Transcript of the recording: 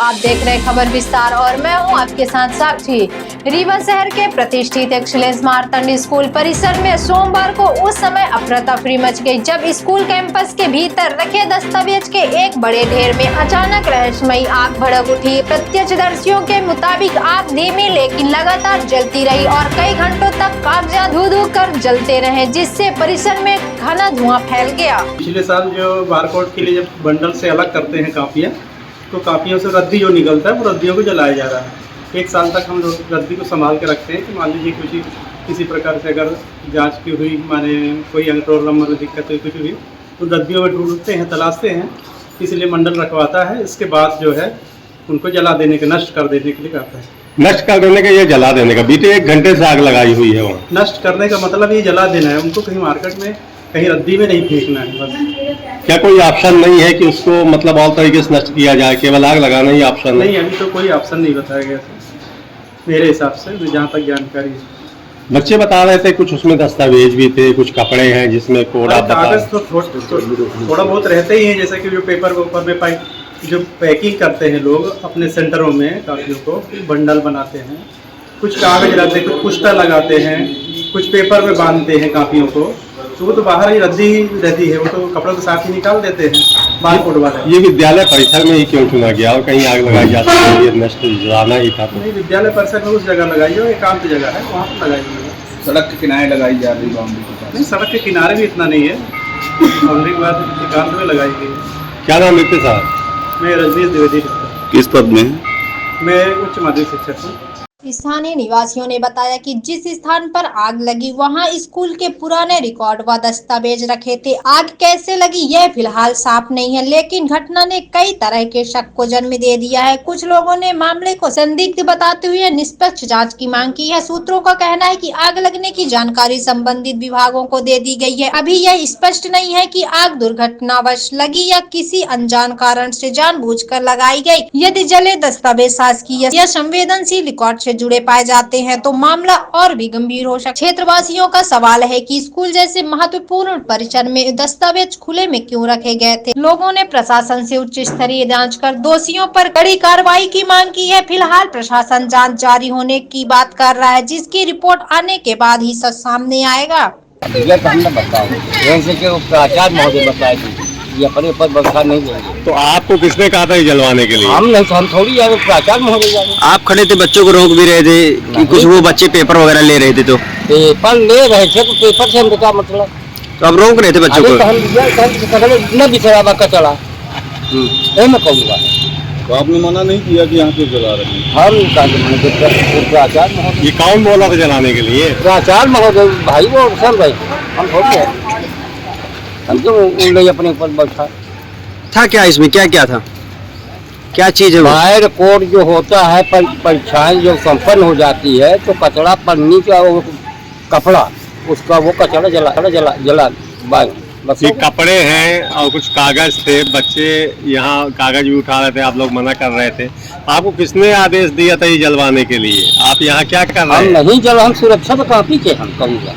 आप देख रहे खबर विस्तार और मैं हूं आपके साथ साक्षी। रीवा शहर के प्रतिष्ठित एक्सीलेंस मार्तंड स्कूल परिसर में सोमवार को उस समय अफरा तफरी मच गई जब स्कूल कैंपस के भीतर रखे दस्तावेज के एक बड़े ढेर में अचानक रहस्यमयी आग भड़क उठी। प्रत्यक्षदर्शियों के मुताबिक आग धीमी लेकिन लगातार जलती रही और कई घंटों तक कागजात धू कर जलते रहे, जिससे परिसर में घना धुआं फैल गया। पिछले साल जो बारकोड के लिए जब बंडल से अलग करते हैं कापियाँ, तो कापियों से रद्दी जो निकलता है वो रद्दियों को जलाया जा रहा है। एक साल तक हम लोग रद्दी को संभाल के रखते हैं कि मान लीजिए किसी प्रकार से अगर जांच की हुई, माने कोई कंट्रोल नंबर में दिक्कत हुई, कुछ हुई तो रद्दियों में ढूंढते हैं, तलाशते हैं, इसलिए मंडल रखवाता है। इसके बाद जो है उनको जला देने के, नष्ट कर देने के लिए कहता है। नष्ट कर देने का, ये जला देने का? बीते 1 घंटे से आग लगाई हुई है वहाँ। नष्ट करने का मतलब ये जला देना है, उनको कहीं मार्केट में, कहीं रद्दी में नहीं फेंकना है बस। क्या कोई ऑप्शन नहीं है कि उसको मतलब और तरीके से नष्ट किया जाए, केवल आग लगाना ही ऑप्शन नहीं? अभी तो कोई ऑप्शन नहीं बताया गया मेरे हिसाब से, जहाँ तक जानकारी है। बच्चे बता रहे थे कुछ उसमें दस्तावेज भी थे, कुछ कपड़े हैं जिसमें कोड़ा कागज तो थोड़ा बहुत रहते ही हैं, जैसे कि जो पेपर में जो पैकिंग करते हैं लोग अपने सेंटरों में कापियों को बंडल बनाते हैं, कुछ कागज रहते हैं, कुछ पुस्ता लगाते हैं, कुछ पेपर में बांधते हैं कापियों को, तो वो तो बाहर ही रद्दी रहती है, वो तो कपड़ों के साथ ही निकाल देते हैं बारकोड वाले। ये विद्यालय परिसर में ही क्यों चुना गया और कहीं आग लगाई जाती है? ये नष्ट जलाना ही था। नहीं, विद्यालय परिसर में उस जगह लगाई हो, एकांत जगह है, वहाँ पर लगाई हुई है। सड़क के किनारे लगाई जा रही बाउंड्री के पास? नहीं, सड़क के किनारे भी इतना नहीं है, बाउंड्री के बाद एकांत में लगाई गई है। क्या नाम लिखते साहब? मैं रजनीश द्विवेदी। किस पद में? मैं उच्च माध्यमिक शिक्षक हूँ। स्थानीय निवासियों ने बताया कि जिस स्थान पर आग लगी वहां स्कूल के पुराने रिकॉर्ड व दस्तावेज रखे थे। आग कैसे लगी यह फिलहाल साफ नहीं है, लेकिन घटना ने कई तरह के शक को जन्म दे दिया है। कुछ लोगों ने मामले को संदिग्ध बताते हुए निष्पक्ष जांच की मांग की है। सूत्रों का कहना है कि आग लगने की जानकारी संबंधित विभागों को दे दी गई है। अभी यह स्पष्ट नहीं है कि आग दुर्घटनावश लगी या किसी अनजान कारण से जानबूझकर लगाई गई। यदि जले दस्तावेज शासकीय या संवेदनशील रिकॉर्ड जुड़े पाए जाते हैं तो मामला और भी गंभीर हो सकता है। क्षेत्रवासियों का सवाल है कि स्कूल जैसे महत्वपूर्ण परिसर में दस्तावेज खुले में क्यों रखे गए थे। लोगों ने प्रशासन से उच्च स्तरीय जांच कर दोषियों पर कड़ी कार्रवाई की मांग की है। फिलहाल प्रशासन जांच जारी होने की बात कर रहा है, जिसकी रिपोर्ट आने के बाद ही सच सामने आएगा। ये अपने ऊपर व्यवस्था नहीं देंगे। तो आपको किसने कहा था ये जलवाने के लिए? हम नहीं, हम थोड़ी जाए, प्राचार्य महोदय जाए। आप खड़े थे, बच्चों को रोक भी रहे थे कि कुछ वो बच्चे पेपर वगैरह ले रहे थे, तो पेपर ले रहे थे तो पेपर से हमको क्या मतलब? तो आप रोक रहे थे बच्चों को? हम बिचरा का चला मैं कहूँगा। तो आपने मना नहीं किया कि यहाँ पे जला रहे हैं? हम प्राचार्य महोदय। ये कौन बोला था जलाने के लिए? प्राचार्य महोदय भाई, वो सब भाई, हम थोड़ी है, हम तो अपने ऊपर बैठा था। क्या इसमें क्या क्या था, क्या चीज है? फायर कोड जो होता है, परीक्षाएं जो संपन्न हो जाती है तो कचरा पन्नी का वो कपड़ा, उसका वो कचरा जला बस। ये कपड़े हैं और कुछ कागज थे, बच्चे यहाँ कागज भी उठा रहे थे, आप लोग मना कर रहे थे। आपको किसने आदेश दिया था ये जलवाने के लिए? आप यहाँ क्या कर रहे हैं? हम नहीं जला, हम सुरक्षा पर काफी थे, हम कहूँगा।